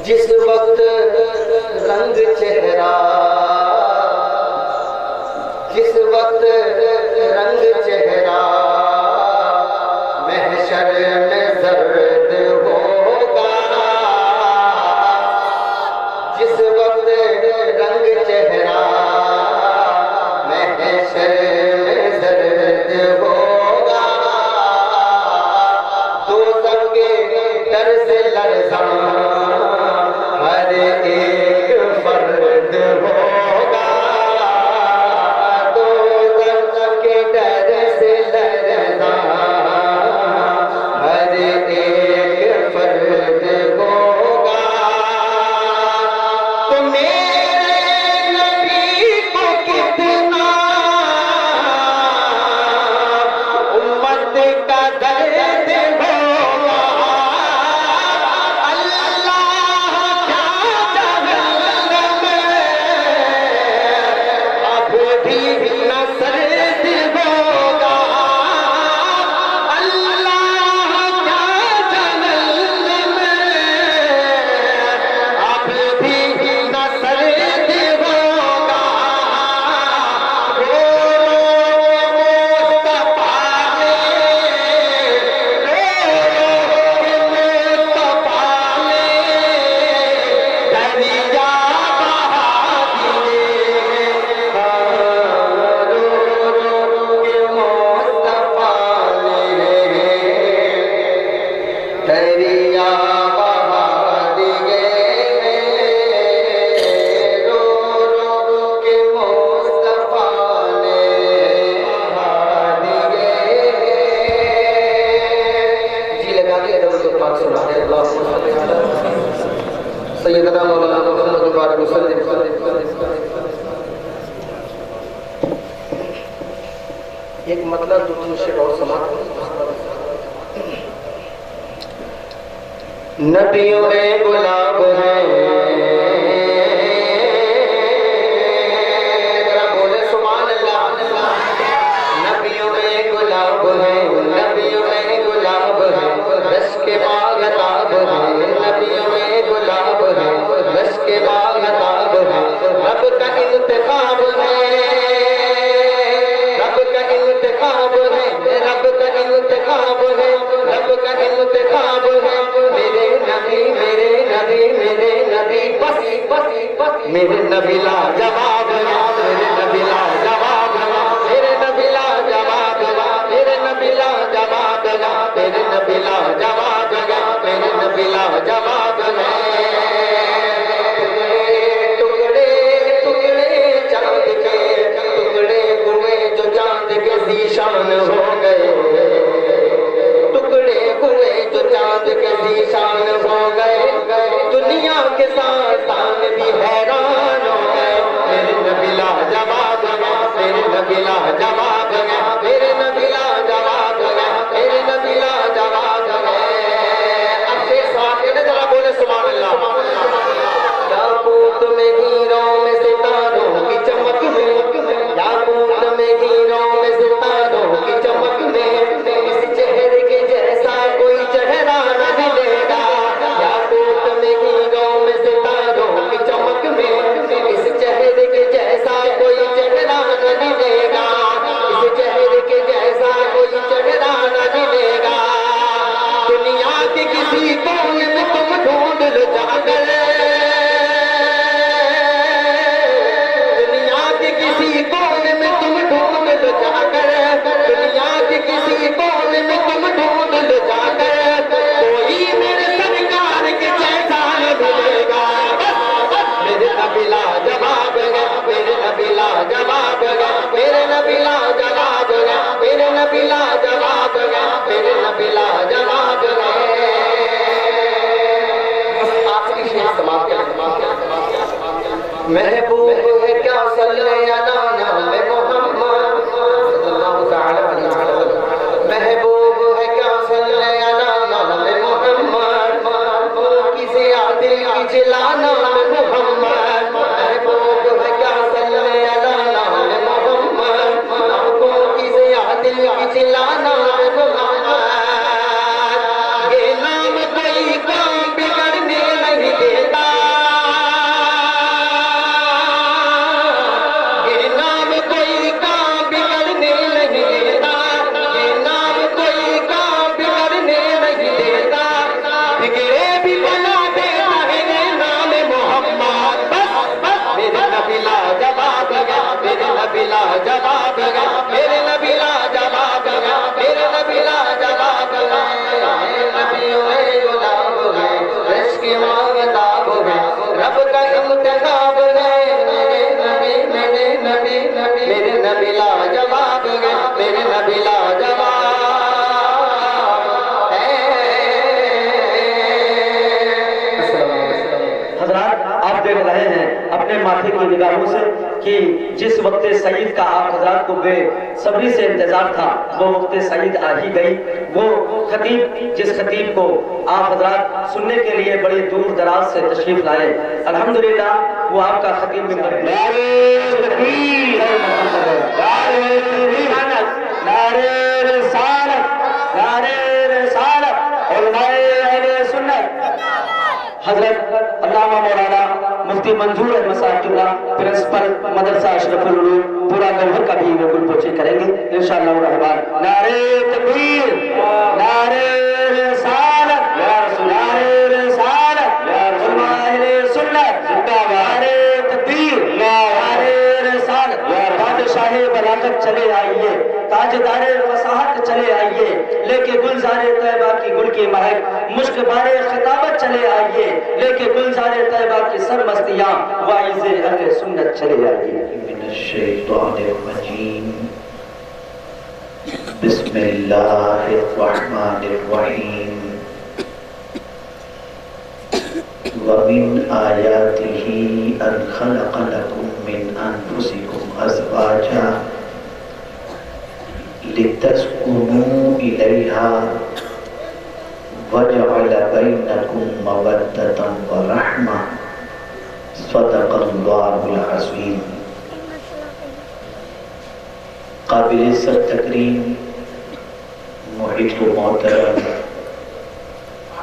جس وقت رنگ چہرہ، جس وقت رنگ چہرہ محشر میں زرد ہوگا، جس وقت رنگ چہرہ محشر میں زرد ہوگا، دوزخ کے در سے لرزاں ہر ایک فرد ہوگا، دوزخ کے در سے لرزاں ایک مطلب درود شریف اور سماعت نبیوں میں گلاب ہیں ذرا بولے سبحان اللہ نبیوں میں گلاب ہیں نبیوں میں گلاب ہیں رش کے باغتاب ہیں نبیوں میں گلاب ہیں رش کے باغتاب ہیں رب کا انتخاب ہے رب کا انتخاب ہے رب کا انتخاب ہے رب کا انتخاب ہے میرے نبی بس میرے نبی لا جواب میرے نبی لا جواب میرے نبی لا جواب میرے نبی لا جواب میرے نبی لا جواب میرے نبی لا جواب ٹکڑے ٹکڑے چاند کے ٹکڑے ہوئے جو چاند کے ذیشان ہو گئے ٹکڑے ہوئے جو چاند کے ذیشان ہو گئے دنیا کے ساتھ بھی حیران ہو گئے میرے نبی لا جواب میرے نبی لا جواب میرے نبی لا جواب میرے نبی لا جواب اب سے ساتھ نے ذرا بولے سبحان اللہ یاقوت میں ہیروں میں ستاروں کی چمک میں یاقوت میں ہیروں میں ستاروں کی چمک میں اس چہرے کے جیسا کوئی چہرہ نہ ملے گا یاقوت میں ہیروں میں ستاروں کی چمک میں اس چہرے کے جیسا کوئی چہرہ نہ ملے گا اس چہرے کے جیسا کوئی چہرہ نہ ملے گا دنیا کے کسی کونے میں تم ڈھونڈ لو جا کر دنیا کے کسی کونے میں تم ڈھونڈ لو جا کر دنیا کے کسی کونے میں تم ڈھونڈ لو جا کر کوئی میرے سرکار کے جیسا نہ ملے گا میرے نبی لا جواب میرے نبی لا جواب میرے نبی لا جواب میرے نبی لا جواب میرے نبی لا جواب آخری شیخ سماعت کے محبوب ہے کیا صلی علی نام محمد صلی اللہ تعالی علیہ وسلم محبوب ہے کیا صلی علی نام محمد کسی عادل کی جلا نام محمد محبوب ہے کیا صلی علی نام محمد کسی عادل کی جلا نام محمد یہ نام کوئی کام بگڑنے نہیں دیتا یہ نام کوئی کام بگڑنے نہیں دیتا یہ نام کوئی کام بگڑنے نہیں دیتا بگڑے بھی بنا دیتا ہے یہ نام محمد بس میرے نبی لا جواب میرے نبی لا جواب میرے نبی لا جواب میرے نبی لا جواب نبیوں میں گلاب ہے عشق مانگتاب ہے رب کا انتخاب ہے میرے نبی میرے نبی میرے نبی لا جواب میرے نبی لا جواب حضرات آپ دیکھ رہے ہیں اپنے ماتھے کی نگاہوں سے کہ جس وقت سعید کا آپ حضرات کو بے صبری سے انتظار تھا وہ وقت سعید آ ہی گئی وہ خطیب جس خطیب کو آپ حضرات سننے کے لیے بڑی دور دراز سے تشریف لائے الحمدللہ وہ آپ کا خطیب ممبر نعرہ رسالت علماء اہل سنت حضرت علامہ مولانا مفتی منظور احمد صاحب قبلہ پرنسپل مدرسہ اشرف العلوم پورا گوہر کا بھی وہ گل پوچھے کریں گے انشاءاللہ الرحمن نعرہ تکبیر نعرہ رسالت نعرہ رسالت علماء اہل سنت نعرہ تکبیر نعرہ رسالت بادشاہ بلاغت چلے آئیے تاجدار فصاحت چلے آئیے لے کے گلزار طیبہ کی گل کی مہک مشک بارے خطابت چلے آئیے لے کے گلزار طیبہ کی سرمستیاں وائز اہل سنت چلے آئیے من الشیطان الرجیم بسم اللہ الرحمن الرحیم وَمِنْ آيَاتِهِ أَنْ خَلَقَ لَكُم مِّنْ أَنفُسِكُمْ أَزْوَاجًا لِتَسْكُنُوا إِلَيْهَا وَجَعَلَ بَيْنَكُمْ مَوَدَّةً وَرَحْمَةً صدق اللہ العظیم۔ قابل عزت تکریم محب و محترم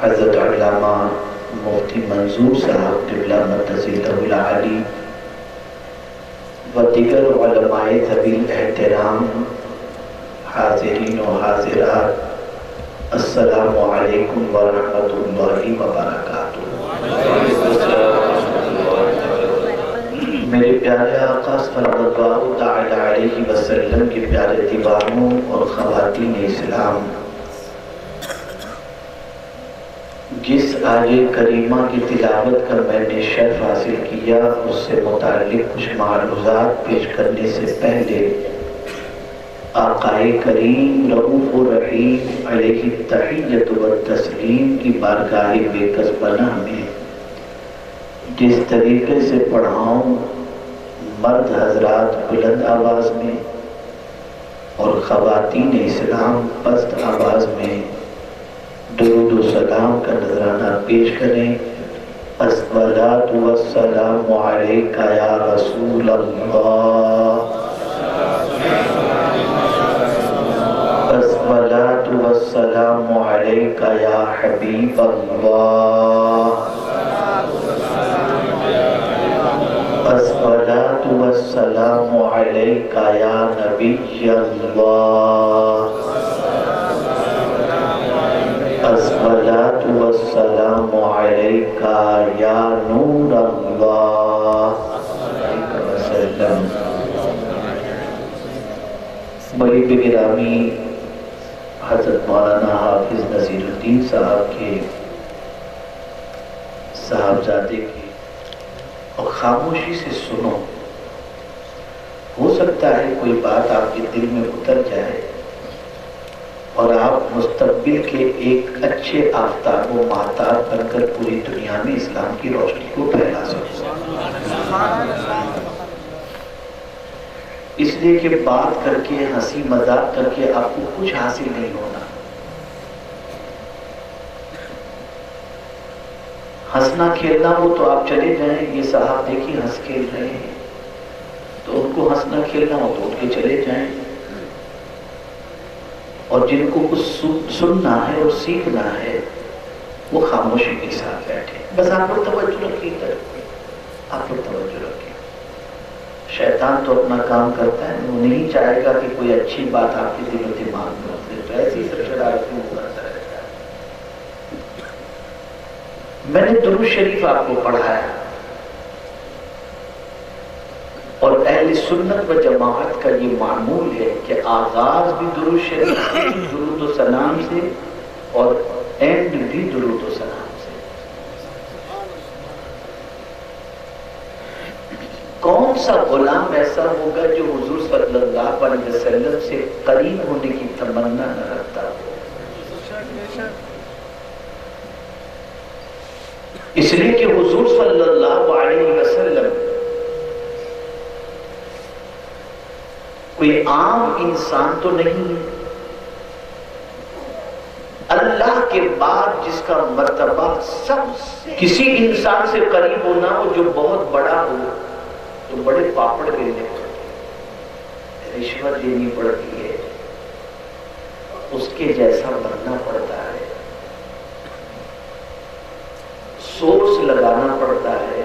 حضرت علامہ مفتی منظور صاحب قبلہ متزلہ العالی و دیگر علماء طویل احترام، حاضرین و حاضرات، السلام علیکم ورحمۃ اللہ وبرکاتہ۔ میرے پیارے آقا صلی اللہ تعالی علیہ وسلم کے پیارے دیوانوں اور خواتین اسلام، جس آیے کریمہ کی تلاوت کا میں نے شرف حاصل کیا، اس سے متعلق کچھ معروضات پیش کرنے سے پہلے آقائے کریم رؤوف الرحیم علیہ التحیۃ والتسلیم کی بارگاہ بے کس پناہ میں جس طریقے سے پڑھاؤں، مرد حضرات بلند آواز میں اور خواتین اسلام پست آواز میں درود و سلام کا نذرانہ پیش کریں۔ الصلاۃ والسلام علیک یا رسول اللہ، الصلاۃ والسلام علیک یا حبیب اللہ، الصلاۃ والسلام علیک یا نبی اللہ، الصلاۃ والسلام علیک یا نور اللہ وسلم۔ بڑی بگرامی حضرت مولانا حافظ نصیر الدین صاحب کے صاحبزادے کی، اور خاموشی سے سنو، ہو سکتا ہے کوئی بات آپ کے دل میں اتر جائے اور آپ مستقبل کے ایک اچھے آفتاب و مہتاب بن کر پوری دنیا میں اسلام کی روشنی کو پھیلا سکیں۔ اس لیے کہ بات کر کے، ہنسی مذاق کر کے آپ کو کچھ حاصل نہیں ہونا۔ ہنسنا کھیلنا ہو تو آپ چلے جائیں، یہ صاحب دیکھیں ہنس کھیل رہے ہیں، تو ان کو ہنسنا کھیلنا ہو تو ان کے چلے جائیں، اور جن کو کچھ سننا ہے اور سیکھنا ہے وہ خاموشی کے ساتھ بیٹھے۔ بس آپ پر توجہ رکھیے، آپ پر توجہ رکھیے۔ شیطان تو اپنا کام کرتا ہے، وہ نہیں چاہے گا کہ کوئی اچھی بات آپ کے دل و دماغ میں اترے، تو ایسی سب شرارتیں کرتا رہتا ہے۔ میں نے درود شریف آپ کو پڑھایا، اور اہل سنت و جماعت کا یہ معمول ہے کہ آغاز بھی درود شریف سے، درود و سلام سے، اور اینڈ بھی درود و سلام سے۔ کون سا غلام ایسا ہوگا جو حضور صلی اللہ علیہ وسلم سے قریب ہونے کی تمنا نہ رکھتا ہو؟ اس لیے کہ حضور صلی اللہ علیہ وسلم کوئی عام انسان تو نہیں ہے، اللہ کے بعد جس کا مرتبہ سب سے کسی انسان سے قریب ہونا ہو جو بہت بڑا ہو تو بڑے پاپڑ بیلنے پڑتے ہیں، رشوت دینی پڑتی ہے، اس کے جیسا بننا پڑتا ہے، سورس لگانا پڑتا ہے،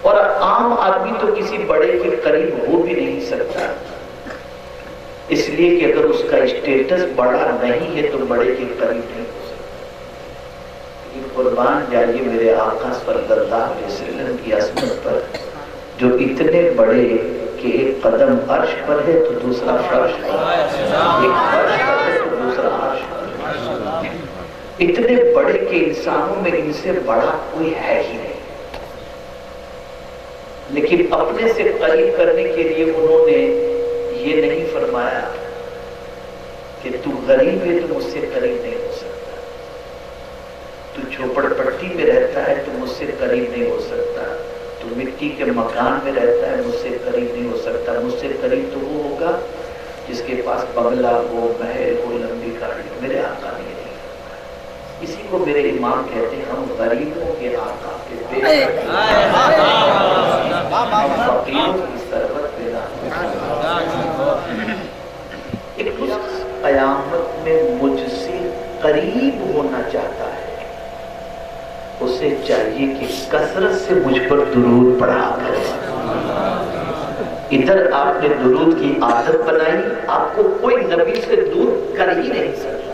اور عام آدمی تو کسی بڑے کے قریب ہو بھی نہیں سکتا، اس لیے کہ اگر اس کا اسٹیٹس بڑا نہیں ہے تو بڑے کے قریب نہیں ہو سکتا۔ لیکن قربان جائیے میرے آقا صلی اللہ علیہ وسلم کی عظمت پر، جو اتنے بڑے کہ ایک قدم عرش پر ہے تو دوسرا فرش پر، ایک فرش پر ہے تو دوسرا عرش پر، اتنے بڑے کہ انسانوں میں ان سے بڑا کوئی ہے ہی نہیں، لیکن اپنے سے قریب کرنے کے لیے انہوں نے یہ نہیں فرمایا کہ تو غریب ہے تو مجھ سے قریب نہیں ہو سکتا، تو جھوپڑ پٹی میں رہتا ہے تو مجھ سے قریب نہیں ہو سکتا، تو مٹی کے مکان میں رہتا ہے مجھ سے قریب نہیں ہو سکتا، مجھ سے قریب تو وہ ہوگا جس کے پاس بنگلہ ہو، محل ہو، لمبی گاڑی ہو، میرے آقا نے نہیں فرمایا۔ اسی کو میرے امام کہتے ہیں ہم غریبوں کے آقا کے بیٹے، فقیروں کی سربت پیدا۔ ایک شخص قیامت میں مجھ سے قریب ہونا چاہتا ہے، اسے چاہیے کہ کثرت سے مجھ پر درود پڑھا کرے۔ ادھر آپ نے درود کی عادت بنائی، آپ کو کوئی نبی سے دور کر ہی نہیں سکتا۔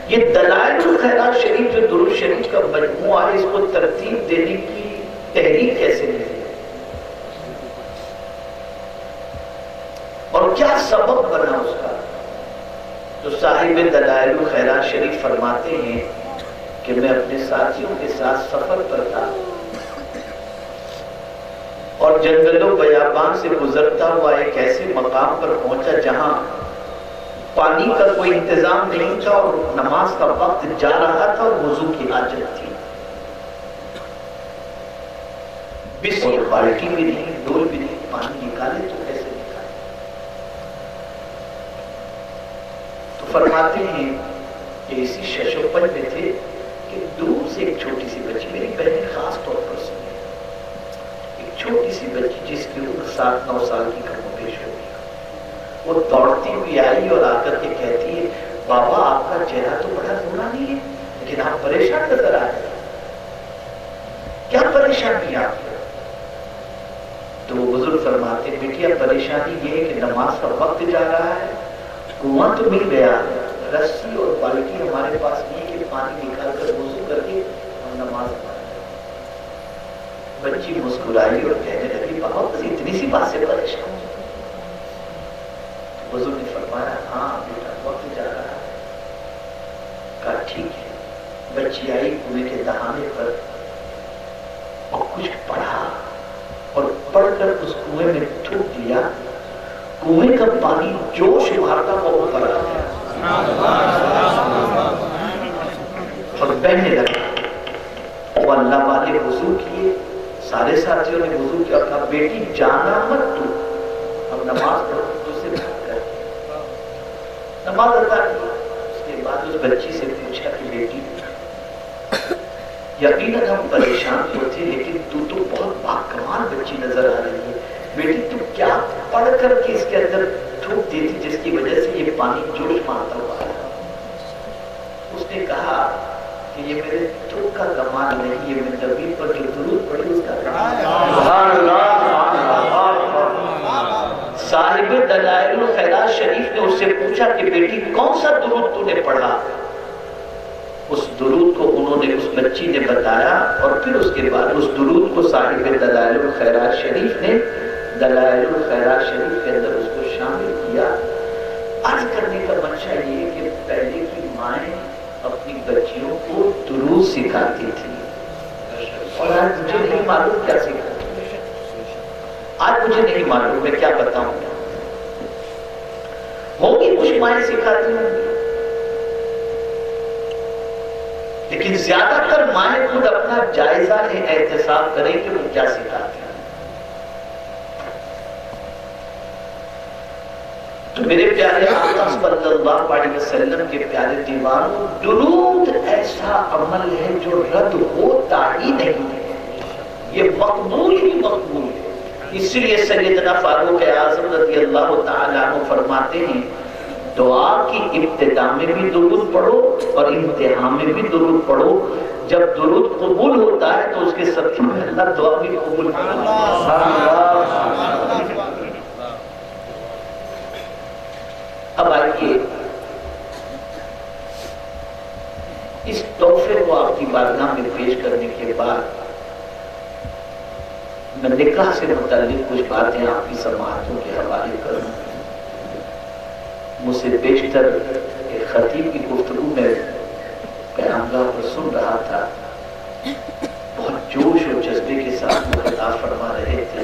یہ دلائل الخیرات شریف جو درود شریف کا مجموعہ ہے، اس کو ترتیب دینے کی تحریک کیسے ملی اور کیا سبب بنا اس کا؟ تو صاحب دلائل الخیرات شریف فرماتے ہیں کہ میں اپنے ساتھیوں کے ساتھ سفر پر تھا اور جنگل و بیابان سے گزرتا ہوا ایک ایسے مقام پر پہنچا جہاں پانی کا کوئی انتظام نہیں تھا اور نماز کا وقت جا رہا تھا اور وضو کی حاجت تھی۔ بس اور بالٹی بھی نہیں، ڈول بھی نہیں، پانی نکالے تو کیسے نکالے؟ تو فرماتے ہیں کہ اسی ششوپن میں تھے کہ دور سے ایک چھوٹی سی بچی، میری بہن خاص طور پر سنی، ایک چھوٹی سی بچی جس کی عمر 7-9 سال کی کم و بیش ہوگی، وہ دوڑتی ہوئی آئی اور آ کر کے کہتی ہے بابا آپ کا چہرہ تو بڑا نورانی ہے لیکن آپ پریشان نظر آ رہے ہیں، کیا پریشانی ہے آپ کو؟ تو وہ بزرگ فرماتے ہیں بیٹیا پریشانی یہ ہے کہ نماز کا وقت جا رہا ہے، کنواں تو مل گیا، رسی اور بالٹی ہمارے پاس نہیں کہ پانی نکال کر وضو کر کے ہم نماز پڑھیں۔ بچی مسکرائی اور کہنے لگی بابا بس اتنی سی بات سے پریشان؟ بزرگ نے فرمایا ہاں بیٹا وقت جا رہا ہے۔ کہا ٹھیک ہے۔ بچی آئی کنویں کے دہانے پر اور کچھ پڑھا اور پڑھ کر اس کنویں میں تھوک دیا، کنویں کا پانی جوش مارتا ہوا اوپر آ گیا اور بہنے لگا۔ وہ اللہ والے وضو کیے، سارے ساتھیوں نے وضو کیا، کہا بیٹی جانا مت تو، اب نماز پڑھو دوسرے بات کر۔ نماز ادا کی، اس کے بعد اس بچی سے پوچھا کہ بیٹی یقیناً ہم پریشان تو تھے لیکن تو بہت باکمال بچی نظر آ رہی ہے، بیٹی تو کیا پڑھ کر کے اس کے اندر تھوک دیتی جس کی وجہ سے یہ پانی جوش مارتا ہوا ہے؟ اس نے کہا کہ یہ میرے تھوک کا کمال نہیں، یہ میں نبی پر جو درود پڑھی اس کا کمال ہے۔ سبحان اللہ۔ صاحب دلائل الخیرات شریف نے اس سے پوچھا کہ بیٹی کون سا درود تو نے پڑھا؟ اس درود کو انہوں نے، اس بچی نے بتایا اور پھر اس کے بعد اس درود کو صاحب دلائل الخیرات شریف نے دلائل الخیرات شریف کے اندر اس کو شامل کیا۔ عرض کرنے کا منشا یہ ہے کہ پہلے کی مائیں اپنی بچیوں کو درود سکھاتی تھی اور آج مجھے نہیں معلوم کیا سکھاتی، آج مجھے نہیں معلوم میں کیا بتاؤں، ہوگی کچھ مائیں سکھاتی ہوں لیکن زیادہ تر مائیں خود اپنا جائزہ احتساب کریں کہ وہ کیا سکھاتے ہیں۔ تو میرے پیارے آقا صلی اللہ علیہ وسلم کے پیارے دیوانوں، درود ایسا عمل ہے جو رد ہوتا ہی نہیں ہے، یہ مقبول ہی مقبول ہے۔ اس لیے سیدنا فاروق اعظم رضی اللہ تعالیٰ عنہ فرماتے ہیں دعا کی ابتدا میں بھی درود پڑھو اور انتہا میں بھی درود پڑھو، جب درود قبول ہوتا ہے تو اس کے صدقے میں اللہ دعا بھی قبول کرتا ہے۔ اب آئیے اس تحفے کو آپ کی بارگاہ میں پیش کرنے کے بعد میں نکاح سے متعلق کچھ باتیں آپ کی سماعتوں کے حوالے کروں۔ مجھ سے بیشتر ایک خطیب کی گفتگو میں پیغامگاہ پر سن رہا تھا، بہت جوش اور جذبے کے ساتھ وہ خطاب فرما رہے تھے۔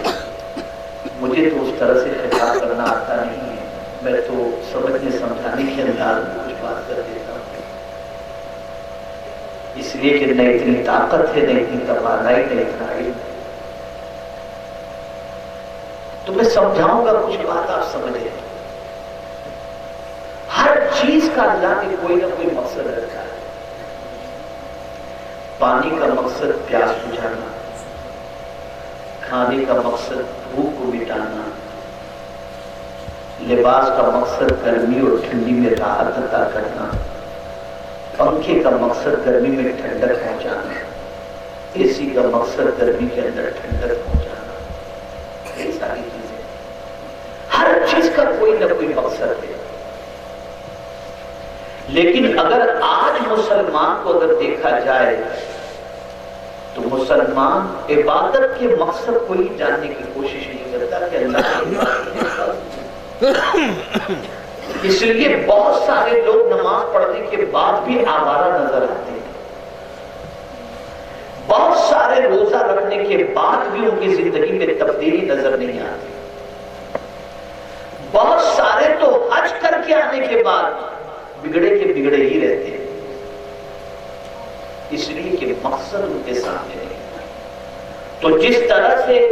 مجھے تو اس طرح سے خطاب کرنا آتا نہیں ہے، میں تو سمجھنے سمجھانے کے انداز میں کچھ بات کر دیتا ہوں، اس لیے کہ نہ اتنی طاقت ہے، نہ اتنی توانائی، نہ اتنا علم ہے۔ میں سمجھاؤں گا کچھ بات آپ سمجھیں. ہر چیز کا اللہ نے کوئی نہ کوئی مقصد رکھا ہے. پانی کا مقصد پیاس بجھانا، کھانے کا مقصد بھوک کو مٹانا، لباس کا مقصد گرمی اور ٹھنڈی میں راحت عطا کرنا، پنکھے کا مقصد گرمی میں ٹھنڈک پہنچانا، اے سی کا مقصد گرمی کے اندر ٹھنڈک پہنچانا. یہ ساری چیزیں، ہر چیز کا کوئی نہ کوئی مقصد ہے. لیکن اگر آج مسلمان کو اگر دیکھا جائے تو مسلمان عبادت کے مقصد کو ہی جاننے کی کوشش نہیں کرتا کہ اللہ. اس لیے بہت سارے لوگ نماز پڑھنے کے بعد بھی آوارہ نظر آتے ہیں. بہت سارے روزہ رکھنے کے بعد بھی ان کی زندگی میں تبدیلی نظر نہیں آتی. بہت سارے تو حج کر کے آنے کے بعد بگڑے کے بگڑے ہی رہتے ہیں. اس لیے کہ مقصد ان کے سامنے نہیں. تو جس طرح سے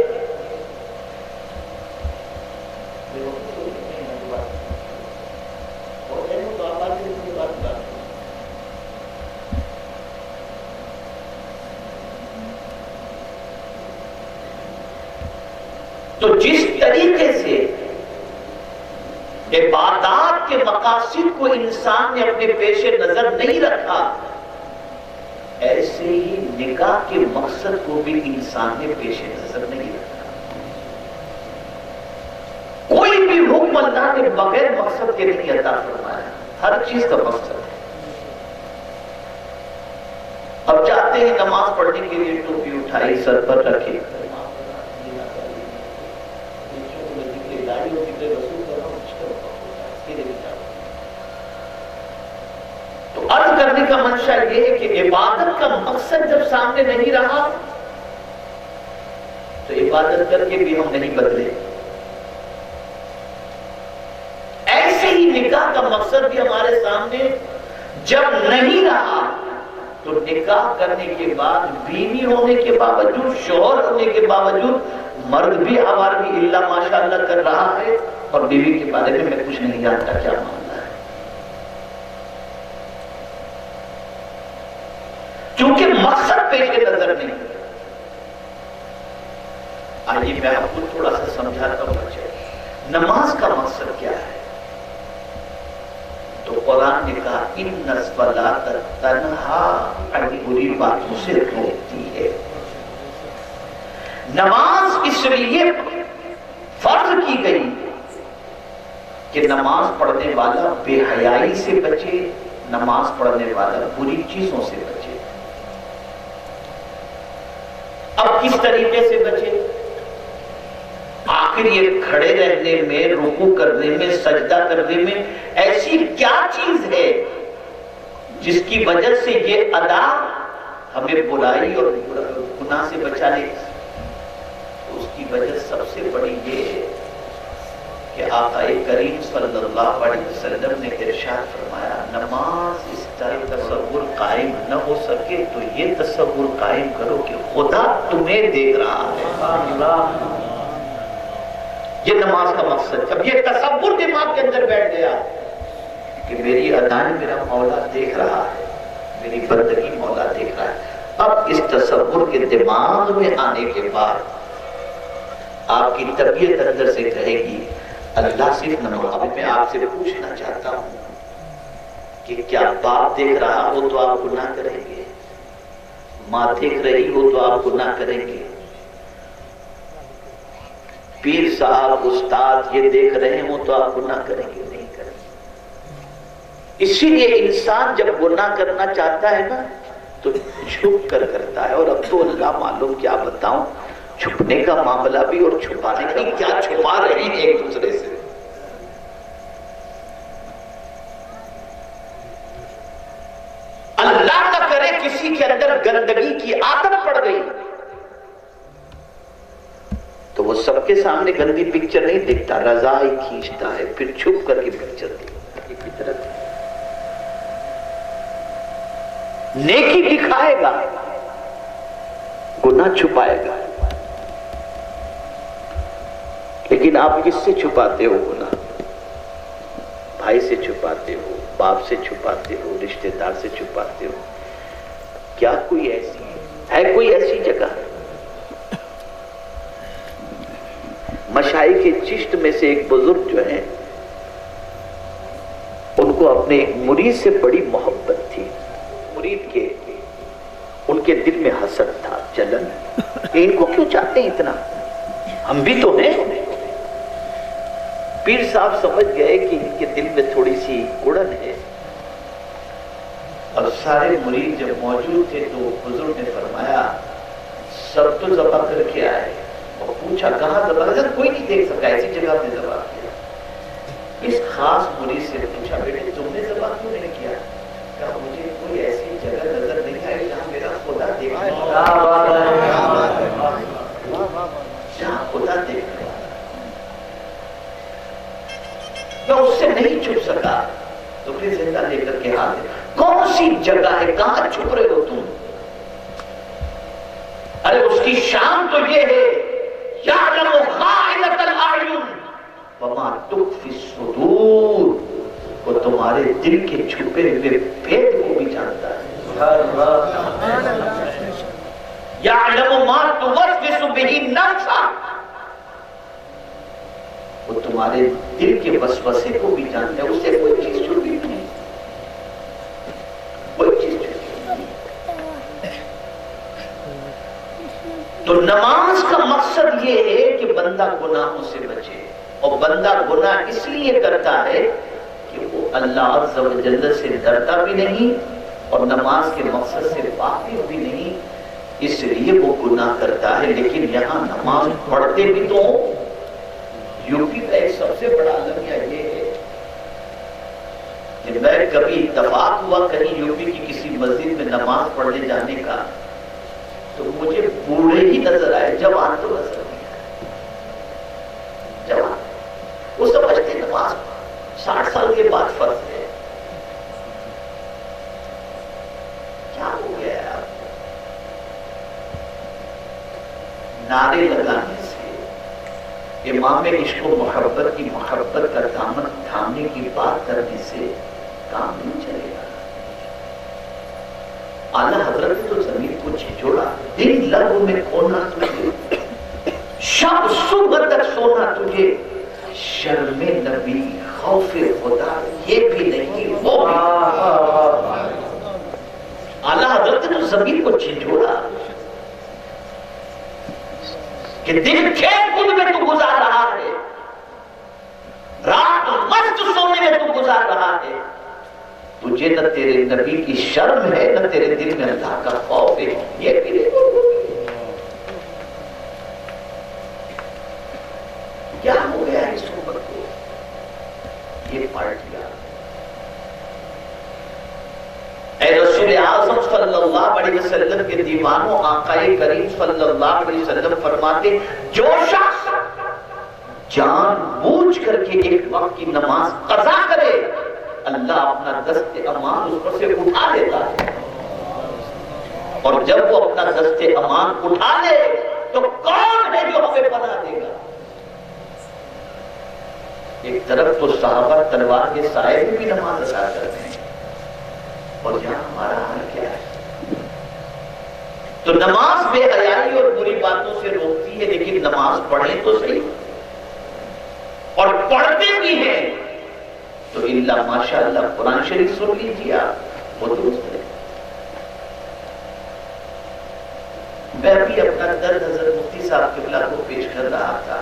تو جس طریقے سے عبادات کے مقاصد کو انسان نے اپنے پیش نظر نہیں رکھا، ایسے ہی نکاح کے مقصد کو بھی انسان نے پیش نظر نہیں رکھا. کوئی بھی حکم اللہ نے بغیر مقصد کے نہیں عطا فرمایا. ہر چیز کا مقصد ہے. اب جاتے ہیں نماز پڑھنے کے لیے، ٹوپی اٹھائی، سر پر رکھی، تو عرض کرنے کا منشا یہ ہے کہ عبادت کا مقصد جب سامنے نہیں رہا تو عبادت کر کے بھی ہم نہیں بدلے. ایسے ہی نکاح کا مقصد بھی ہمارے سامنے جب نہیں رہا تو نکاح کرنے کے بعد بیوی ہونے کے باوجود، شوہر ہونے کے باوجود مرد بھی آوارگی اللہ ماشاءاللہ کر رہا ہے اور بیوی کے بارے میں کچھ نہیں جانتا کیا معاملہ ہے. کیونکہ مقصد پیش نظر نہیں. آئیے میں آپ کو تھوڑا سا سمجھاتا ہوں بچے. نماز کا مقصد کیا ہے؟ تو قرآن نے کہا ان الصلاۃ تنہا عن بری باتوں سے روکتی ہے. نماز اس لیے فرض کی گئی کہ نماز پڑھنے والا بے حیائی سے بچے، نماز پڑھنے والا بری چیزوں سے بچے. اب کس طریقے سے بچے؟ آخر یہ کھڑے رہنے میں، رکوع کرنے میں، سجدہ کرنے میں ایسی کیا چیز ہے جس کی وجہ سے یہ ادا ہمیں برائی اور گناہ سے بچا لے؟ اس کی وجہ سب سے بڑی یہ ہے کہ آقا کریم صلی اللہ علیہ وسلم نے ارشاد فرمایا نماز اس طرح تصور قائم نہ ہو سکے تو یہ تصور قائم کرو کہ خدا تمہیں دیکھ رہا ہے. یہ نماز کا مقصد. جب یہ تصور دماغ کے اندر بیٹھ گیا کہ میری ادائیں میرا مولا دیکھ رہا ہے، میری بندگی مولا دیکھ رہا ہے، اب اس تصور کے دماغ میں آنے کے بعد آپ کی طبیعت اندر سے کہے گی اللہ صرف نماز. اب میں آپ سے پوچھنا چاہتا ہوں کہ کیا باپ دیکھ رہا ہو تو آپ گناہ کریں گے؟ ماں دیکھ رہی ہو تو آپ گناہ کریں گے؟ پیر صاحب استاد یہ دیکھ رہے ہوں تو آپ گناہ کریں گے؟ نہیں کریں گے. اسی لیے انسان جب گناہ کرنا چاہتا ہے نا تو چھپ کر کرتا ہے. اور اب تو اللہ معلوم کیا بتاؤں، چھپنے کا معاملہ بھی اور چھپانے کا کیا چھپا رہی ہیں ایک دوسرے سے. اللہ نہ کرے کسی کے اندر گندگی کی عادت پڑ گئی تو وہ سب کے سامنے گندی پکچر نہیں دکھتا، رضائی کھینچتا ہے، پھر چھپ کر کے پکچر دکھتا. نیکی دکھائے گا، گناہ چھپائے گا. لیکن آپ کس سے چھپاتے ہو گناہ؟ بھائی سے چھپاتے ہو، باپ سے چھپاتے ہو، رشتہ دار سے چھپاتے ہو. کیا کوئی ایسی ہے کوئی ایسی جگہ؟ مشائخ چشت میں سے ایک بزرگ جو ہیں، ان کو اپنے ایک مرید سے بڑی محبت تھی. مرید کے ان کے دل میں حسد تھا، جلن. ان کو کیوں چاہتے ہیں اتنا؟ ہم بھی تو ہیں. پیر صاحب سمجھ گئے کہ ان کے دل میں تھوڑی سی اڑن ہے. اور سارے مرید جب موجود تھے تو بزرگ نے فرمایا سب تو ذبح کر کے آئے. اور پوچھا کہاں ذبح کیا؟ کوئی نہیں دیکھ سکا، ایسی جگہ پہ ذبح کیا. اس خاص مرید سے پوچھا بیٹے تم نے ذبح کیوں نہیں کیا؟ کہا مجھے کوئی ایسی جگہ نظر نہیں آئی جہاں میرا خدا دیکھنے جہاں خدا دیکھنے میں اس سے نہیں چھپ سکا. تو پھر زندہ لے کر کے ہاتھ کون سی جگہ ہے، کہاں چھپ رہے ہو تم؟ ارے اس کی شان تو یہ ہے یعلم خائنۃ الاعین وما تخفی الصدور، وہ تمہارے دل کے چھپے ہوئے بھید کو بھی جانتا ہے. یعلم ما توسوس بہ النفس، وہ تمہارے دل کے وسوسے کو بھی جانتا ہے. اسے کوئی چیز چھپی نہیں، کوئی چیز چھپی نہیں. تو نماز کا مقصد یہ ہے کہ بندہ گناہوں سے بچے. اور بندہ گناہ اس لیے کرتا ہے کہ وہ اللہ عز و جل سے ڈرتا بھی نہیں اور نماز کے مقصد سے واقف بھی نہیں، اس لیے وہ گناہ کرتا ہے. لیکن یہاں نماز پڑھتے بھی تو یو پی کا ایک سب سے بڑا المیہ یہ ہے کہ میں کبھی اتفاق ہوا کہیں یو پی کی کسی مسجد میں نماز پڑھنے جانے کا تو مجھے بوڑھے ہی نظر آئے، جوان تو نظر نہیں آئے. جوان وہ سمجھتے نماز 60 سال کے بعد فرض ہے. کیا ہو گیا ہے آپ کو؟ نعرے لگانے سے، امام عشق و محبت کی محبت کا دامن تھامنے کی بات کرنے سے کام نہیں چلے گا. اعلیٰ حضرت نے تو زمین کو جھنجھوڑا، دن لب میں کھونا تجھے، شب صبح تک سونا تجھے، شرم نبی خوف خدا یہ بھی نہیں وہ بھی. اعلیٰ حضرت نے تو زمین کو جھنجھوڑا کہ دن کھیل کود میں تو گزار رہا ہے، رات مست سونے میں تو گزار رہا ہے. تجھے نہ تیرے نبی کی شرم ہے نہ تیرے دل میں اللہ کا خوف ہے. یہ بھی کیا ہو گیا اس امت کو؟ یہ پلٹ گیا. اے رسول اعظم صلی اللہ علیہ وسلم کے دیوانوں، آقا کریم صلی اللہ علیہ وسلم فرماتے جو شخص جان بوجھ کر کے ایک وقت کی نماز قضا کرے اللہ اپنا دست امان اس پر سے اٹھا لیتا ہے. اور جب وہ اپنا دست امان اٹھا لے تو کون ہے جو ہمیں پناہ دے گا؟ ایک طرف تو صحابہ تلوار کے سائے میں بھی نماز ادا کرتے ہیں اور یہاں ہمارا حال کیا ہے؟ تو نماز بے حیائی اور بری باتوں سے روکتی ہے، لیکن نماز پڑھیں تو صحیح، اور پڑھتے بھی ہیں تو اللہ ماشاءاللہ. قرآن شریف سن لیجیے آپ، وہ درست ہے. میں بھی اپنا درد حضرت مفتی صاحب قبلہ کو پیش کر رہا تھا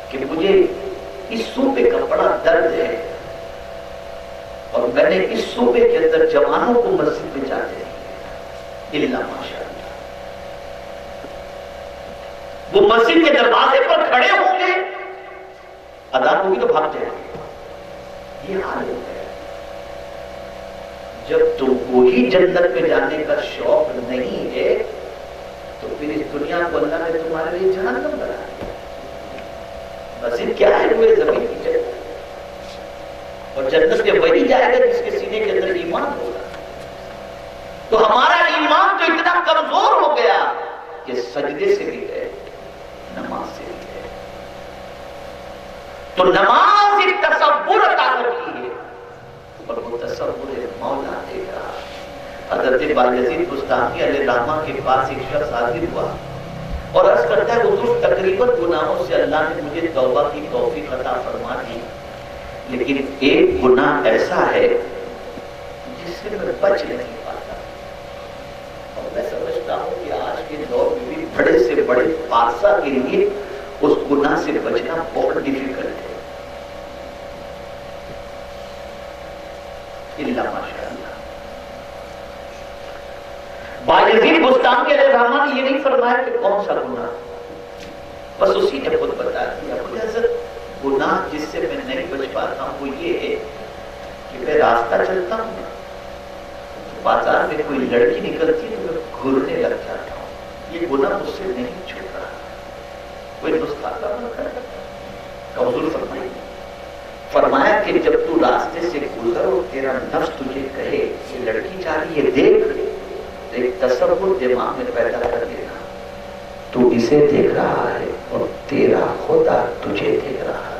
کہ مجھے اس صوبے کا بڑا درد ہے اور میں نے اس صوبے کے اندر جوانوں کو مسجد میں جاتے ہیں. اللہ ماشاءاللہ وہ مسجد کے دروازے پر کھڑے ہوں گے، اذان ہوگی تو بھاگ جائیں گے. یہ حال ہو گیا. جب تم کو ہی جنت میں جانے کا شوق نہیں ہے تو پھر اس دنیا کو اللہ نے تمہارے لیے جہنم بنا دیا. مسجد کیا ہے؟ وہ زمین کی جنت، اور جنت میں وہی جائے گا جس کے سینے کے اندر ایمان ہوگا. تو ہمارا ایمان تو اتنا کمزور ہو گیا کہ سجدے سے بھی گئے، نماز تو نماز ایک تصور عطا کرتی ہے اور وہ تصور مولا دے گا. حضرت بایزید بستامی علیہ الرحمہ کے پاس ایک شخص حاضر ہوا اور عرض کرتا ہے حضور تقریباً گناہوں سے اللہ نے مجھے توبہ کی توفیق عطا فرما دی، لیکن ایک گناہ ایسا ہے جس سے میں بچ نہیں پاتا. اور میں سمجھتا ہوں کہ آج کے دور میں بھی بڑے سے بڑے پارسا کے لیے اس گناہ سے بچنا بہت ڈیفیکلٹ ہے. اللہ ماشاء اللہ. بایزید بستامی علیہ الرحمہ نے یہ نہیں فرمایا کہ کون سا گناہ، بس اسی نے خود بتا دیا. حضرت گناہ جس سے میں نہیں بچ پاتا ہوں وہ یہ ہے کہ میں راستہ چلتا ہوں، بازار میں کوئی لڑکی نکلتی ہے میں گھرنے لگ جاتا ہوں. یہ گناہ مجھ سے نہیں چھوٹ رہا. کوئی نسخہ حضور فرمایا کہ جب تو راستے سے گزر اور تیرا نفس تجھے کہے یہ لڑکی جا رہی ہے دیکھ، ایک تصور دماغ میں پیدا کر دینا تو اسے دیکھ رہا ہے اور تیرا خدا تجھے دیکھ رہا ہے.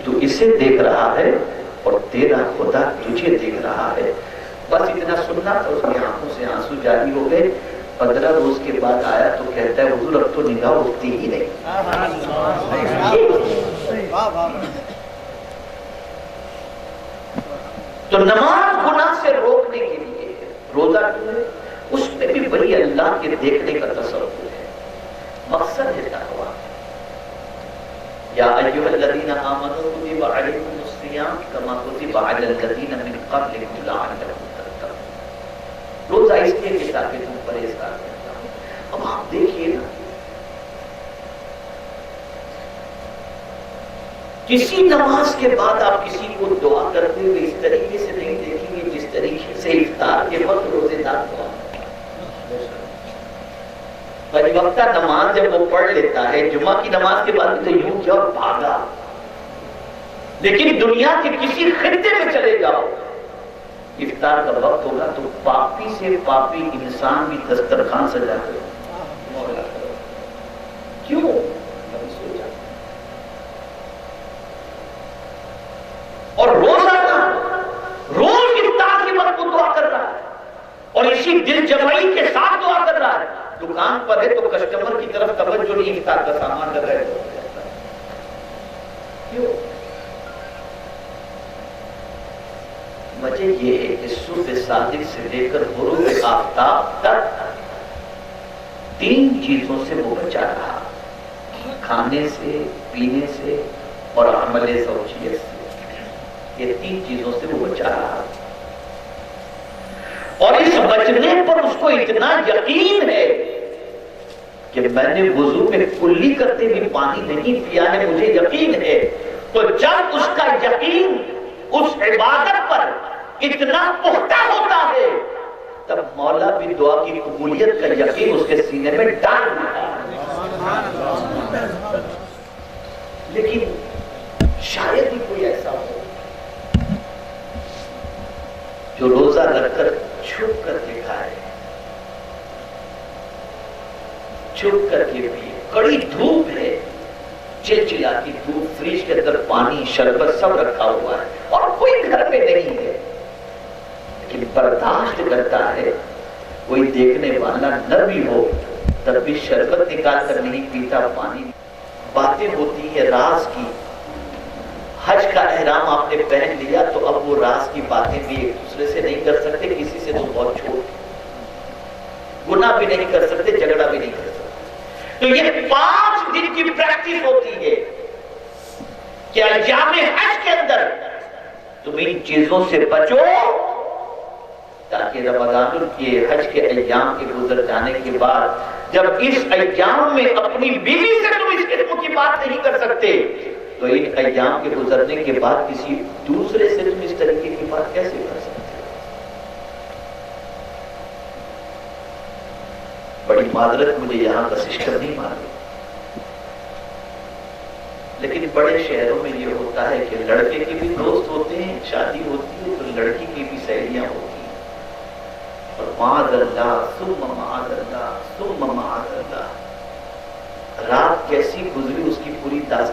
تو اسے دیکھ رہا ہے اور تیرا خدا تجھے دیکھ رہا ہے. بس اتنا سننا تو اس کی آنکھوں سے آنسو جاری ہو گئے. 15 روز کے بعد آیا تو کہتا ہے حضور اب تو نگاہ اٹھتی ہی نہیں. تو نماز گناہ سے روکنے کے لیے ہے. روزہ کیوں ہے؟ اس میں بھی بڑی اللہ کے دیکھنے کا تصور ہے. مقصد ہے تقویٰ. یا ایھا الذین آمنوا کتب علیکم الصیام کما کتب علی الذین من قبلکم لعلکم تتقون. روزہ اس لیے کہ تاکہ تم پرہیزگار بن جاؤ. اب آپ دیکھیے نا، کسی نماز کے بعد آپ کسی کو دعا کرتے ہوئے اس طریقے سے نہیں دیکھیں گے جس طریقے سے افطار کے وقت روزے دار دعا. وقتہ نماز جب وہ پڑھ لیتا ہے جمعہ کی نماز کے بعد تو یوں کیا اور بھاگا. لیکن دنیا کے کسی خطے میں چلے جاؤ، افطار کا وقت ہوگا تو پاپی سے پاپی انسان بھی دسترخوان سجا کر کیوں سوچا. اور روزانہ روز افطار کے وقت وہ دعا کر رہا ہے اور اسی دل جمعی کے ساتھ دعا کر رہا ہے. دکان پر ہے تو کسٹمر کی طرف توجہ نہیں، افطار کا سامان لگا ہے. کیوں؟ وجہ یہ ہے کہ صبح صادق سے لے کر غروب آفتاب تک 3 چیزوں سے وہ بچا رہا، کھانے سے، پینے سے اور عمل زوجیت سے. یہ 3 چیزوں سے وہ بچا رہا اور اس بچنے پر اس کو اتنا یقین ہے کہ میں نے وضو میں کلی کرتے بھی پانی نہیں پیا ہے، مجھے یقین ہے. تو جب اس کا یقین اس عبادت پر اتنا پختہ ہوتا ہے تب مولا بھی دعا کی قبولیت کا یقین اس کے سینے میں ڈال دیتا ہے. لیکن شاید ہی کوئی ایسا ہو جو روزہ رکھ کر چھپ کر کے کھائے، چھپ کر کے پیے. کڑی دھوپ ہے، چلچلاتی دھوپ، فریج کے اندر پانی شربت سب رکھا ہوا ہے اور کوئی گھر میں نہیں ہے، لیکن برداشت کرتا ہے. کوئی دیکھنے والا نہ بھی ہو تب بھی شربت نکال کر نہیں پیتا، پانی. باتیں ہوتی ہے راز کی. حج کا احرام آپ نے پہن لیا تو اب وہ راز کی باتیں بھی ایک دوسرے سے نہیں کر سکتے، کسی سے تو بہت چھوٹ، گناہ بھی نہیں کر سکتے، جھگڑا بھی نہیں کر سکتے. تو یہ 5 دن کی پریکٹس ہوتی ہے کہ ایام حج کے اندر تم ان چیزوں سے بچو تاکہ رمضان کے حج کے ایام کے گزر جانے کے بعد جب اس ایام میں اپنی بیوی سے تم اس قسم کی بات نہیں کر سکتے تو ان ایام کے گزرنے کے بعد کسی دوسرے سے تم اس طریقے کی بات کیسے کر سکتے؟ بڑی معذرت، مجھے یہاں کا سسٹم نہیں معلوم، لیکن بڑے شہروں میں یہ ہوتا ہے کہ لڑکے کے بھی دوست ہوتے ہیں، شادی ہوتی ہے تو لڑکی کی بھی سہیلیاں ہوتی ہیں، اور معاذ اللہ ثم معاذ اللہ ثم معاذ اللہ، رات کیسی گزری اس کی پوری داستان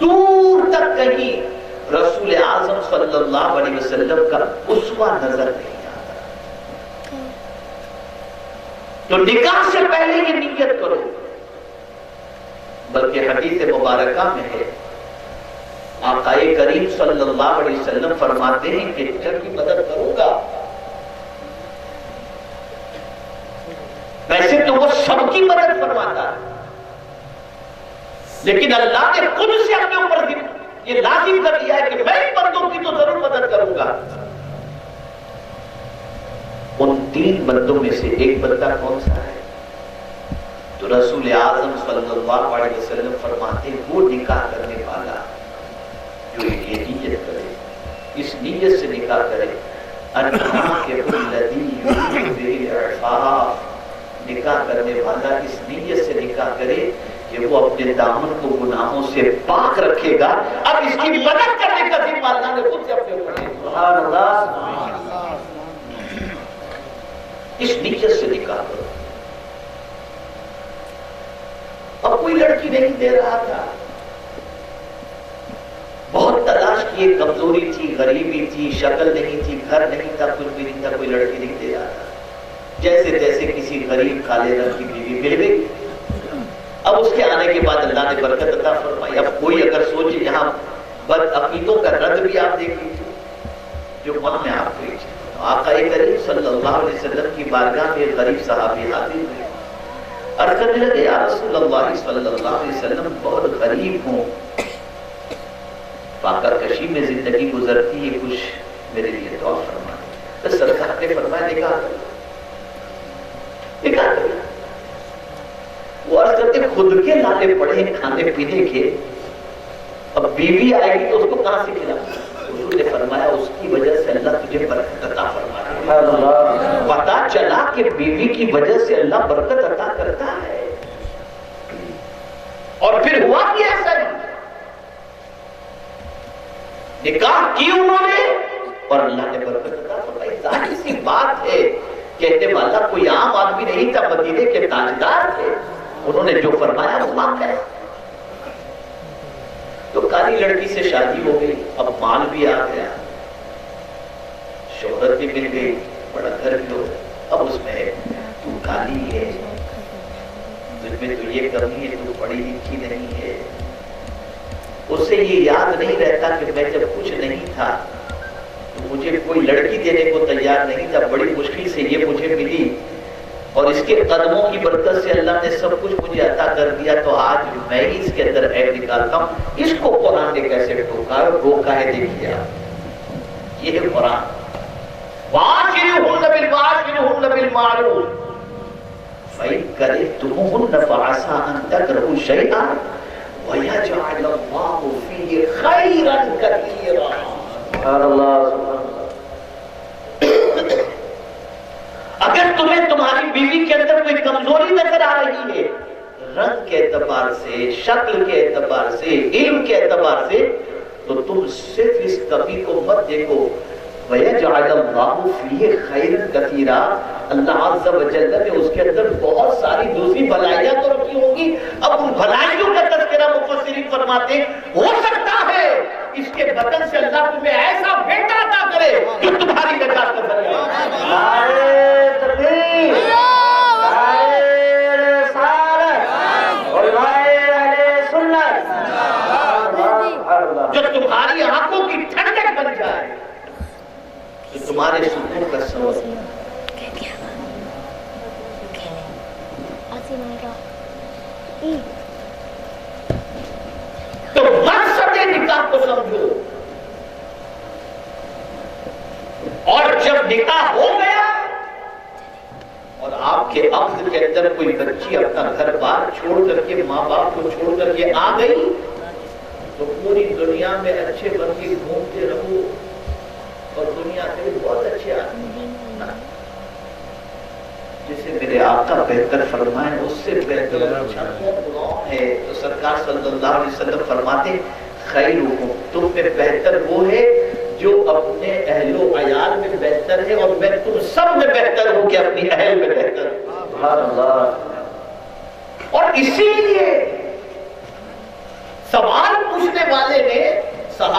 دور تک کہیں رسول اعظم صلی اللہ علیہ وسلم کا اسوہ نظر نہیں آتا. تو نکاح سے پہلے یہ نیت کرو. بلکہ حدیث مبارکہ میں ہے آقا کریم صلی اللہ علیہ وسلم فرماتے ہیں کہ جب کی مدد کروں گا ویسے تو وہ سب کی مدد فرماتا ہے لیکن اللہ نے خود سے اپنے اوپر یہ لازم کر لیا ہے کہ میں ان بندوں کی تو ضرور مدد کروں گا. ان 3 بندوں میں سے ایک بندہ کون سا ہے؟ تو رسول اعظم صلی اللہ علیہ وسلم فرماتے ہیں وہ نکاح کرنے والا جو یہ نیت کرے, اس نیت سے نکاح کرے نکاح کرنے والا اس نیت سے نکاح کرے کہ وہ اپنے دامن کو گناہوں سے پاک رکھے گا. اب اس کی مدد کرنے کا ذمہ اللہ نے خود سے اپنے اوپر لیا. سبحان اللہ. اس نیت سے نکاح کرو. اب کوئی لڑکی نہیں دے رہا تھا, بہت تلاش کیے, کمزوری تھی, غریبی تھی, شکل نہیں تھی, گھر نہیں تھا, کچھ بھی نہیں تھا, کوئی لڑکی نہیں دے رہا تھا. جیسے جیسے کسی غریب کالے رنگ کی بیوی مل گئی. اب اس کے آنے کے بعد اللہ نے برکت عطا فرمائی. اب کوئی اگر سوچے یہاں بد عقیدوں کا رد بھی آپ دیکھ لیجیے جو من میں آپ کو آقا کریم صلی اللہ علیہ وسلم کی بارگاہ میں غریب صحابی حاضر ہوئے. عرض کرنے لگے یا رسول اللہ صلی اللہ علیہ وسلم بہت غریب ہوں, فاقہ کشی میں زندگی گزرتی ہے, کچھ میرے لیے دعا فرمائیں. تو سرکار نے فرمایا نکاح کرو. نکاح کرو. وہ عرض کرتے خود کے لانے پڑے کھانے پینے کے, اب بیوی آئے گی تو اس کو کہاں سے کھلاؤں؟ حضور نے فرمایا اس کی وجہ سے اللہ تجھے برکت عطا فرمایا. پتا چلا کہ بیوی کی وجہ سے اللہ برکت عطا کرتا ہے. اور پھر ہوا کہ ایسا نکاح کی انہوں نے اور اللہ نے برکت عطا فرمائی. ظاہر سی بات ہے, کہنے والا کوئی عام آدمی نہیں تھا, مدینے کے تاجدار تھے. انہوں نے جو فرمایا وہ واقع ہے. تو کالی لڑکی سے شادی ہو گئی, اب مال بھی آ گیا, شہرت بھی مل گئی, بڑا گھر بھی ہو. اب اس میں تو کالی ہے, تجھ میں تو یہ کمی ہے, تو پڑھی لکھی نہیں ہے. اسے یہ یاد نہیں رہتا کہ میں جب کچھ نہیں تھا تو مجھے کوئی لڑکی دینے کو تیار نہیں تھا, بڑی مشکل سے یہ مجھے ملی اور اس کے قدموں کی برکت سے اللہ نے سب کچھ مجھے عطا کر دیا. تو آج میں ہی اس کے اندر عیب نکالتا ہوں. اس کو قرآن نے کیسے ٹوکا روکا ہے دیکھیے آپ. یہ ہے قرآن. وَعَاشِرُهُنَّ بِالْمَعْرُوفِ فَإِن كَرِهْتُمُوهُنَّ فَعَسَىٰ أَن تَكْرَهُوا شَيْئًا وَيَجْعَلَ اللَّهُ فِيهِ خَيْرًا كَثِيرًا. اگر تمہیں تمہاری بیوی کے اندر کوئی کمزوری نظر آ رہی ہے, رنگ کے اعتبار سے, شکل کے اعتبار سے, علم کے اعتبار سے, تو تم صرف اس کمی کو مت دیکھو. وَيَجْعَلَ اللَّهُ فِيهِ خَيْرًا كَثِيرًا. اللہ عز و جل نے اس کے اندر بہت ساری دوسری بھلائیاں تو رکھی ہوں گی. اب ان بھلائیوں کا تذکرہ مفسرین فرماتے ہیں ہو سکتا ہے اس کے بدن سے اللہ تمہیں ایسا بیٹا عطا کرے جو تمہاری نجات کا ذریعہ ہے. جو تمہاری آنکھوں کی ٹھنڈک بن جائے, جو تمہارے سکون کا سبب. تو مقصد نکاح کو سمجھو. اور جب نکاح ہو گیا اور آپ کے عقد کے اندر کوئی بچی اپنا گھر بار چھوڑ کر کے, ماں باپ کو چھوڑ کر کے آ گئی, تو پوری دنیا میں اچھے بن کے گھومتے رہو اور دنیا کے بہت اچھے آدمی جسے میرے آقا بہتر فرمائے اس سے بہتر ہے. تو سرکار صلی اللہ علیہ وسلم فرماتے خیرکم, تم میں بہتر وہ ہے جو اپنے اہل و عیال میں بہتر ہے, اور میں تم سب میں بہتر ہوں کہ اپنی اہل میں بہتر ہوں. سبحان اللہ. اور اسی لیے سوال پوچھنے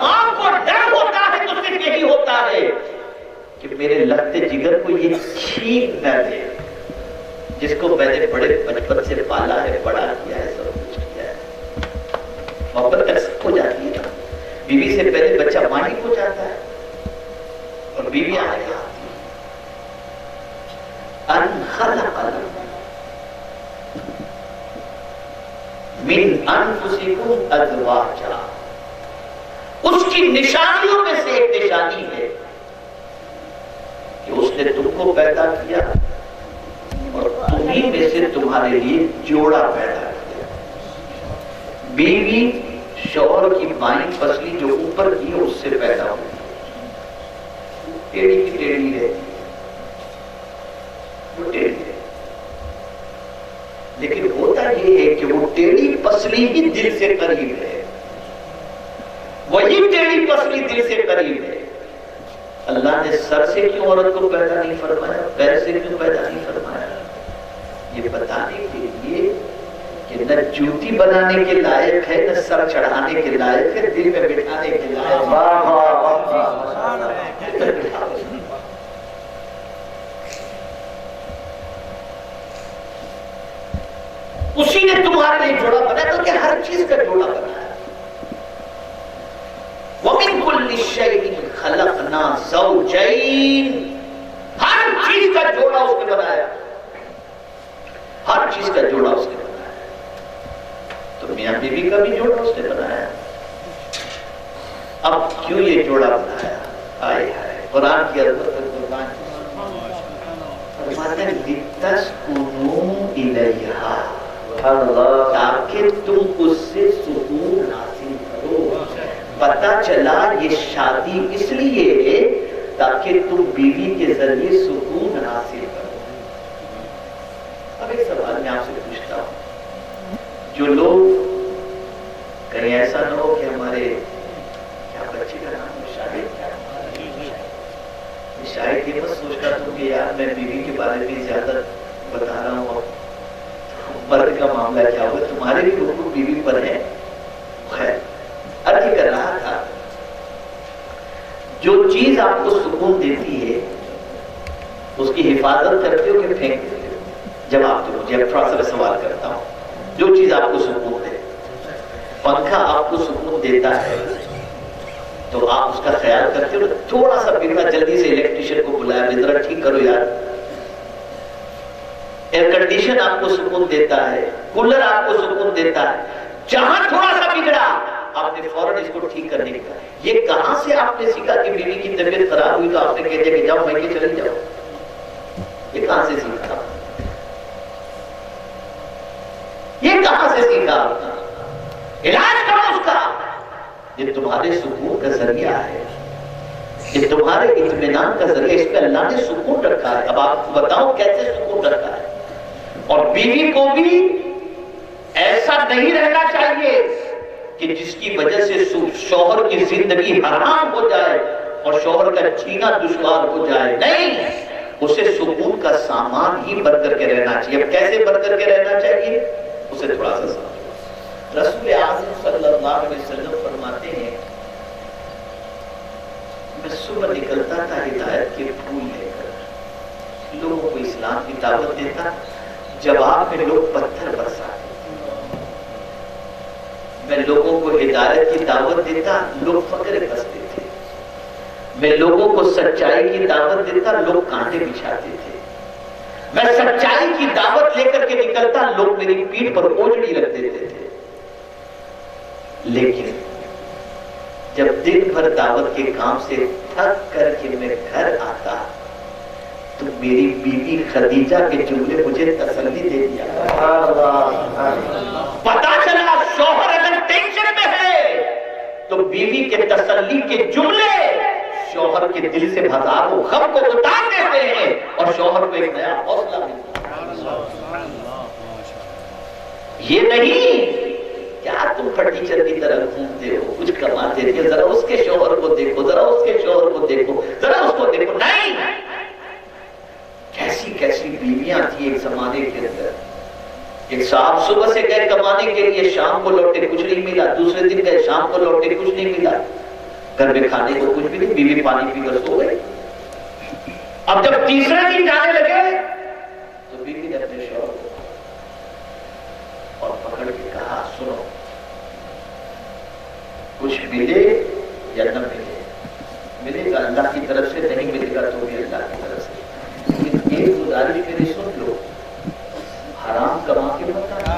ماں کو ڈر ہوتا ہے تو صرف یہی ہوتا ہے کہ میرے لگتے جگر کو یہ چھین نہ دے، جس کو میں نے بڑے بچپن سے پالا ہے، بڑا کیا ہے، سب کچھ کیا ہے۔ محبت کا سب ہو جاتی ہے نا، بیوی سے پہلے بچہ ماں ہی ہو جاتا ہے اور بیوی آئے گا ان خلق من انفسکم ازواجا، اس کی نشانیوں میں سے ایک نشانی ہے کہ اس نے تم کو پیدا کیا اور تمہیں میں سے تمہارے لیے جوڑا پیدا کیا۔ بیوی شوہر کی بائیں پسلی جو اوپر کی ہے اس سے پیدا ہوئی، ٹیڑھی کی ٹیڑھی رہتی، وہ ٹیڑھی رہتی، لیکن ہوتا یہ ہے کہ وہ ٹیڑھی پسلی ہی دل سے قریب ہے، وہی ٹیڑھی پسلی دل سے قریب ہے۔ اللہ نے سر سے کیوں عورت کو پیدا نہیں فرمایا، پیر سے کیوں پیدا نہیں فرمایا؟ یہ بتانے کے لیے کہ نہ جوتی بنانے کے لائق ہے، نہ سر چڑھانے کے لائق ہے، دل میں بٹھانے کے لائق ہے۔ اسی نے تمہارے لیے جوڑا بنایا، تو کہ ہر چیز کا جوڑا بنایا۔ وَمِن كُلِّ شَيْءٍ خَلَقْنَا زَوْجَيْنِ، ہر چیز کا جوڑا اس نے بنایا، ہر چیز کا جوڑا اس نے بنایا۔ تو میاں بیوی کا بھی جوڑا اس نے بنایا۔ اب کیوں یہ جوڑا بنایا؟ آئے ہائے، قرآن کی عظمت قربان فرماتے ہیں لِتَسْكُنُوا إِلَيْهَا، تاکہ تم اس سے سکون حاصل کرو۔ پتہ چلا یہ شادی اس لیے ہے تاکہ تم بیوی کے ذریعے سکون حاصل کرو۔ اب ایک سوال میں آپ سے پوچھتا ہوں، جو لوگ کہیں ایسا نہ ہو کہ ہمارے کیا بچے کا نام شاہد کیا ہے، شاید یہ مت سوچتا تم کہ یار میں بیوی کے بارے میں زیادہ بتا رہا ہوں، مرد کا معاملہ کیا ہوگا، تمہارے بھی حقوق بیوی پر ہے۔ خیر، عرض کر رہا تھا، جو چیز آپ کو سکون دیتی ہے اس کی حفاظت کرتے ہو کہ پھینک دیتے ہو؟ جواب دو مجھے، تھوڑا سا سوال کرتا ہوں۔ جو چیز آپ کو سکون دے، پنکھا آپ کو سکون دیتا ہے تو آپ اس کا خیال کرتے ہو، تھوڑا سا بگڑا جلدی سے الیکٹریشین کو بلایا، ذرا ٹھیک کرو یار۔ ایئر کنڈیشن آپ کو سکون دیتا ہے، کولر آپ کو سکون دیتا ہے، جہاں تھوڑا سا بگڑا آپ نے فوراً اس کو ٹھیک کرنے کا۔ یہ کہاں سے آپ نے سیکھا کہ بیوی کی طبیعت خراب ہوئی تو آپ نے کہہ دیا کہ جاؤ میں چلی جاؤ؟ یہ کہاں سے سیکھا؟ یہ کہاں سے سیکھا؟ علاج کرو اس کا۔ یہ تمہارے سکون کا ذریعہ ہے، یہ تمہارے اطمینان کا ذریعہ، اس پہ اللہ نے سکون رکھا ہے۔ اب آپ کو بتاؤ کیسے سکون رکھا ہے۔ اور بیوی کو بھی ایسا نہیں رہنا چاہیے کہ جس کی وجہ سے شوہر کی زندگی حرام ہو جائے اور شوہر کا جینا دشوار ہو جائے، نہیں، اسے سکون کا سامان ہی بن کر کے رہنا چاہیے۔ اب کیسے بن کر کے رہنا چاہیے اسے تھوڑا سا سمجھو۔ رسول اعظم صلی اللہ علیہ وسلم فرماتے ہیں، میں صبح نکلتا تھا ہدایت کے پھول لے کر، لوگوں کو اسلام کی دعوت دیتا، جواب میں لوگ پتھر برساتے، میں لوگوں کو ہدایت کی دعوت دیتا، لوگ فقر بستے تھے، میں لوگوں کو سچائی کی دعوت دیتا، لوگ کانٹے بچھاتے تھے، میں سچائی کی دعوت لے کر کے نکلتا، لوگ میری پیٹھ پر اوجڑی رکھ دیتے تھے۔ لیکن جب دن بھر دعوت کے کام سے تھک کر کے میں گھر آتا تو میری بیوی خدیجہ کے جملے مجھے تسلی دے دیا۔ پتا چلا شوہر اگر ٹینشن میں ہے تو بیوی کے تسلی کے جملے شوہر کے دل سے ہزاروں غم کو اتار دیتے ہیں اور شوہر کو ایک نیا حوصلہ ملتا ہے۔ یہ نہیں کیا تم فرنیچر کی طرح گھومتے ہو، کچھ کماتے تھے، ذرا اس کے شوہر کو دیکھو، ذرا اس کے شوہر کو دیکھو، ذرا اس کو دیکھو۔ نہیں، کیسی کیسی بیویاں تھی ایک زمانے کے اندر، ایک صاحب صبح سے گئے کمانے کے لیے، شام کو لوٹے کچھ نہیں ملا، دوسرے دن گئے شام کو لوٹے کچھ نہیں ملا، گھر میں کھانے کو کچھ بھی نہیں، بیوی پانی پی کر سو گئی۔ اب جب تیسرے دن جانے لگے تو بیوی نے اپنے شوہر کو اور پکڑ کے کہا سنو، کچھ ملے یا نہ ملے، ملے گا اللہ کی طرف سے، نہیں ملے گا تو بھی اللہ کی طرف سے، لیکن ایک گزارش میری سن لو، حرام کما کے مت آنا،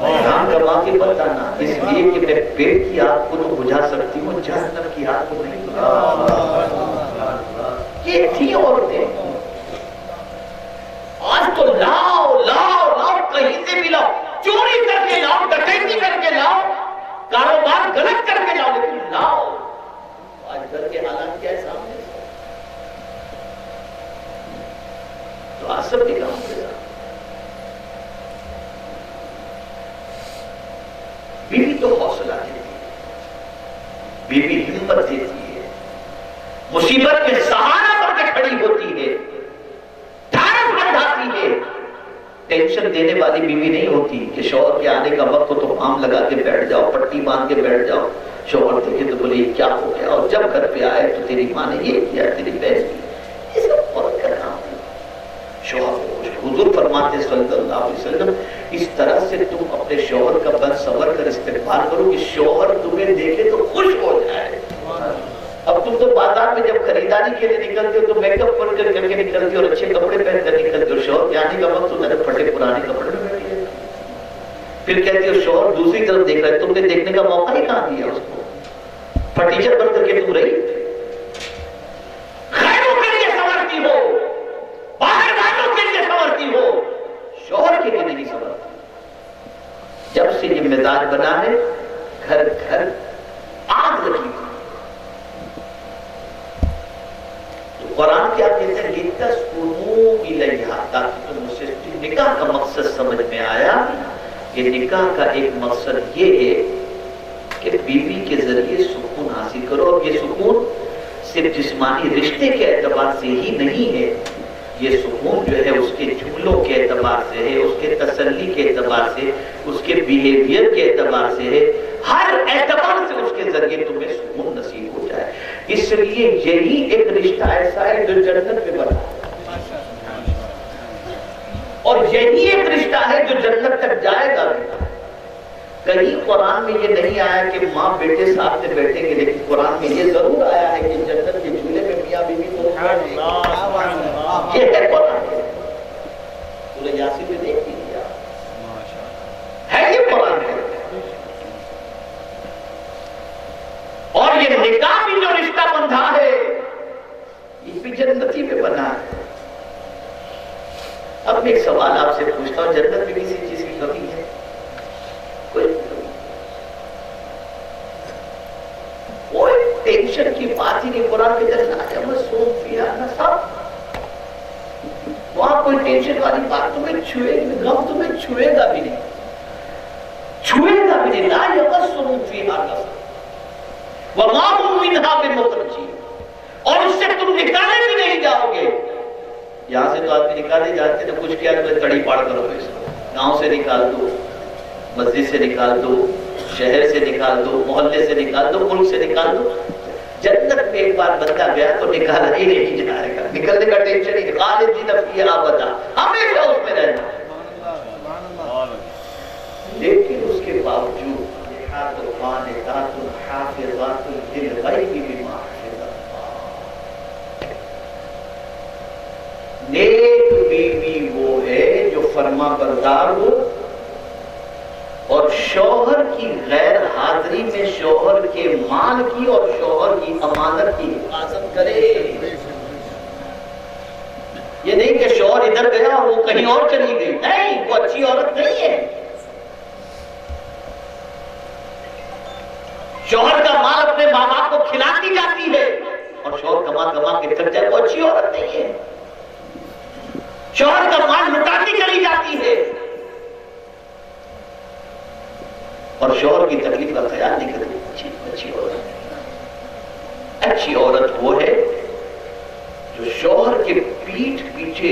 حرام کما کے مت آنا، اس لیے کہ میں پیٹ کی آگ کو تو بجھا سکتی ہوں، جہنم کی آگ کو نہیں بجھا۔ یہ تھی عورتیں، آج تو لاؤ لاؤ لاؤ، کہیں سے بھی لاؤ، چوری کر کے لاؤ، ڈکیتی کر کے لاؤ، کاروبار غلط کر کے لاؤ، لیکن لاؤ۔ آج گھر کے حالات کیا ہے سامنے سے، تو آج سب کے کام کے ساتھ بیوی تو حوصلہ دیتی ہے، بیوی ہمت دیتی ہے، مصیبت کے سہارا بن کے کھڑی ہوتی ہے، ڈھارس بندھاتی ہے۔ ٹینشن دینے والی بیوی نہیں ہوتی کہ شوہر کے آنے کا وقت ہو تو پام لگا کے بیٹھ جاؤ، پٹی باندھ کے بیٹھ جاؤ، شوہر دیکھے تو بولے یہ کیا ہو گیا، اور جب گھر پہ آئے تو تیری ماں نے یہ کیا، تیری بہن کی، یہ سب عورت کا کام ہے۔ شوہر کو خوش، حضور فرماتے صلی اللہ علیہ وسلم، اس طرح سے تم اپنے شوہر کا بن سور کر استقبال کرو کہ شوہر تمہیں دیکھے تو خوش ہو جائے۔ اب تم تو بازار میں جب خریداری کے لیے نکلتے ہو تو میک اپ کر کے نکلتے ہو اور اچھے کپڑے پہن کر نکلتے ہو، شوہر کے آنے کا وقت ہوتا ہے پھٹے پرانے کپڑے میں بیٹھی ہے، پھر کہتے ہو شوہر دوسری طرف دیکھ رہا ہے، تم نے دیکھنے کا موقع ہی کہاں دیا اس کو، فرنیچر بن کر کے تم رہی، خیروں کے لیے سنورتی ہو، باہر والوں کے لیے سنورتی ہو، شوہر کے لیے نہیں سنورتی۔ جب سے یہ مزاج بنا ہے، گھر گھر آگ لگی، قرآن کیا کہتے ہیں، لِتَسْكُنُوا إِلَيْهَا، تاکہ تم اسے، نکاح کا مقصد سمجھ میں آیا۔ یہ نکاح کا ایک مقصد یہ ہے کہ بیوی کے ذریعے سکون حاصل کرو، اور یہ سکون صرف جسمانی رشتے کے اعتبار سے ہی نہیں ہے، یہ سکون جو ہے اس کے جملوں کے اعتبار سے ہے، اس کے تسلی کے اعتبار سے، اس کے بیہیویئر کے اعتبار سے ہے، ہر اعتبار سے اس کے ذریعے تمہیں سکون نصیب ہو جائے۔ اس لیے یہی ایک رشتہ ایسا ہے جو جنت میں بنا، اور یہی ایک رشتہ ہے جو جنت تک جائے گا۔ کہیں قرآن میں یہ نہیں آیا کہ ماں بیٹے ساتھ میں بیٹھیں گے، لیکن قرآن میں یہ ضرور آیا ہے کہ جنت کے جھولے میں میاں بیوی کو یہ ہے قرآن، سورہ یاسین میں دیکھ لیجیے ہے یہ قرآن ہے۔ اور یہ نکاح بھی جو رشتہ بندھا ہے یہ بھی جنتی میں بنا ہے۔ اب میں ایک سوال آپ سے پوچھتا ہوں، جنت میں کسی چیز کی کمی ہے؟ کوئی ٹینشن کی بات ہی نہیں، قرآن کے جنت مسوم فیہا نصب، وہاں کوئی ٹینشن والی بات تمہیں چھوئے گا، غم تمہیں چھوئے گا بھی نہیں، چھوئے گا بھی نہیں، لا یمسہم فیہا نصب وما ہم منہا بمخرجین، اور اس سے تم نکالے بھی نہیں جاؤ گے۔ یہاں سے تو آدمی نکالے جاتے ہیں، کچھ کیا کڑی پاڑ کرو، اس کو گاؤں سے نکال دو، مسجد سے نکال دو، شہر سے نکال دو، محلے سے نکال دو، ملک سے نکال دو۔ جنت میں ایک بار بندہ گیا تو نکالا ہی نہیں جائے گا، نکلنے کا ٹینشن ہی، خالدین فیہا ابدا، ہمیشہ اس میں رہنا۔ لیکن اس کے باوجود نیک بیوی وہ ہے جو فرما بردار ہو اور شوہر کی غیر حاضری میں شوہر کے مال کی اور شوہر کی امانت کی حفاظت کرے۔ یہ نہیں کہ شوہر ادھر گیا اور وہ کہیں اور چلی گئی، نہیں، وہ اچھی عورت نہیں ہے۔ شوہر کا مال اپنے ماں باپ کو کھلاتی جاتی ہے اور شوہر کما کما کے تھک جائے، وہ اچھی عورت نہیں ہے۔ شوہر کا مال لٹاتی چلی جاتی ہے اور شوہر کی تکلیف کا خیال نہیں کرتی، اچھی عورت۔ اچھی عورت وہ ہے جو شوہر کے پیٹھ پیچھے